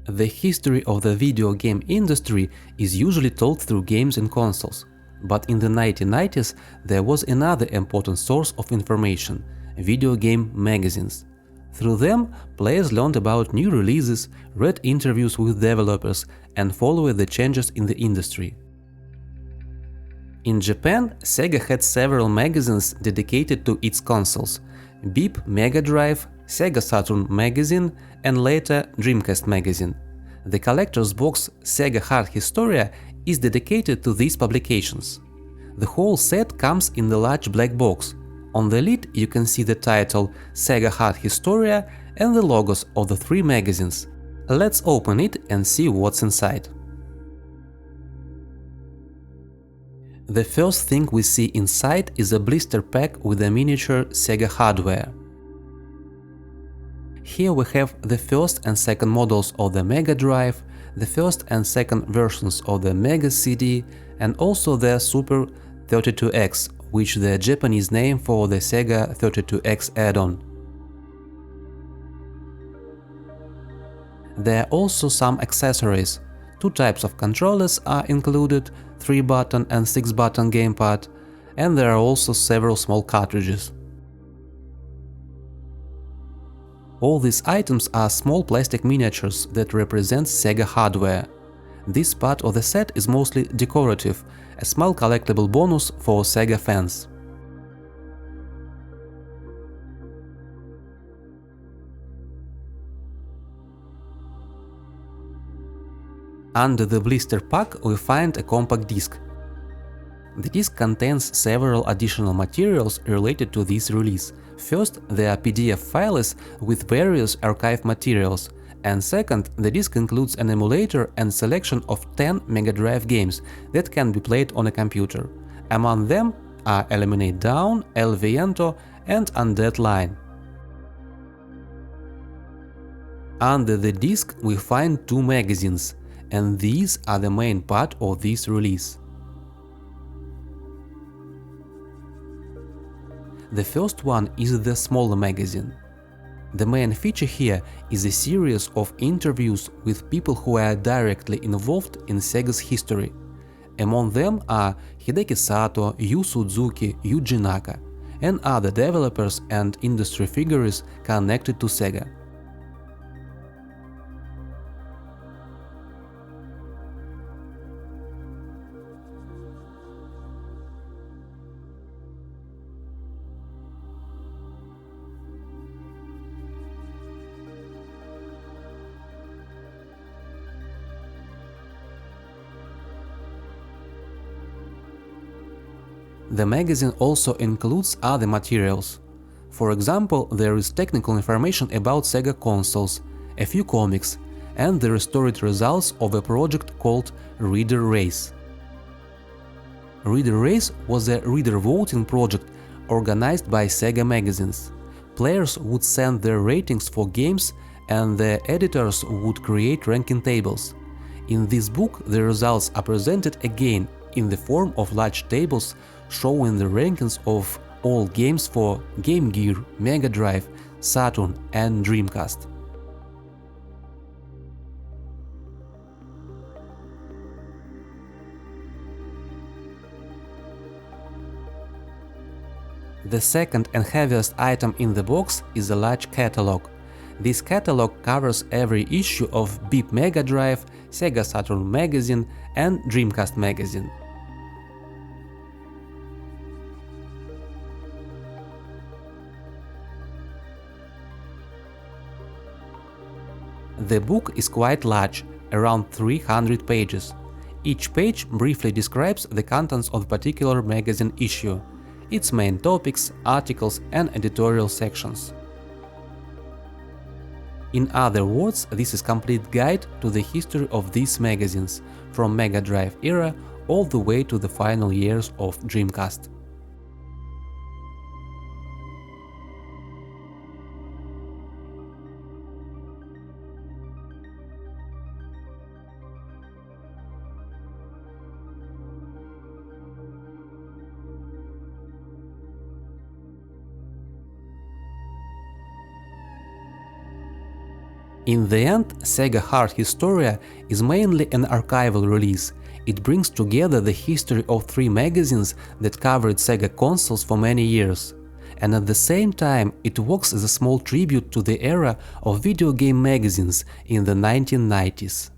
The history of the video game industry is usually told through games and consoles, but in the 1990s there was another important source of information – video game magazines. Through them, players learned about new releases, read interviews with developers, and followed the changes in the industry. In Japan, Sega had several magazines dedicated to its consoles – Beep Mega Drive, Sega Saturn Magazine, and later Dreamcast Magazine. The collector's box SEGA Hard Historia is dedicated to these publications. The whole set comes in the large black box. On the lid you can see the title SEGA Hard Historia and the logos of the three magazines. Let's open it and see what's inside. The first thing we see inside is a blister pack with a miniature Sega hardware. Here we have the first and second models of the Mega Drive, the first and second versions of the Mega CD, and also the Super 32X, which is the Japanese name for the Sega 32X add-on. There are also some accessories. Two types of controllers are included, 3-button and 6-button gamepad, and there are also several small cartridges. All these items are small plastic miniatures that represent Sega hardware. This part of the set is mostly decorative, a small collectible bonus for Sega fans. Under the blister pack we find a compact disc. The disc contains several additional materials related to this release. First, there are PDF files with various archive materials, and second, the disc includes an emulator and selection of 10 Mega Drive games that can be played on a computer. Among them are Eliminate Down, El Viento and Undead Line. Under the disc we find two magazines, and these are the main part of this release. The first one is the smaller magazine. The main feature here is a series of interviews with people who are directly involved in Sega's history. Among them are Hideki Sato, Yu Suzuki, Yuji Naka, and other developers and industry figures connected to Sega. The magazine also includes other materials. For example, there is technical information about Sega consoles, a few comics, and the restored results of a project called Reader Race. Reader Race was a reader voting project organized by Sega magazines. Players would send their ratings for games and the editors would create ranking tables. In this book, the results are presented again in the form of large tables showing the rankings of all games for Game Gear, Mega Drive, Saturn and Dreamcast. The second and heaviest item in the box is a large catalog. This catalog covers every issue of Beep Mega Drive, Sega Saturn Magazine and Dreamcast Magazine. The book is quite large, around 300 pages. Each page briefly describes the contents of a particular magazine issue, its main topics, articles and editorial sections. In other words, this is a complete guide to the history of these magazines, from Mega Drive era all the way to the final years of Dreamcast. In the end, SEGA Hard Historia is mainly an archival release. It brings together the history of 3 magazines that covered Sega consoles for many years. And at the same time, it works as a small tribute to the era of video game magazines in the 1990s.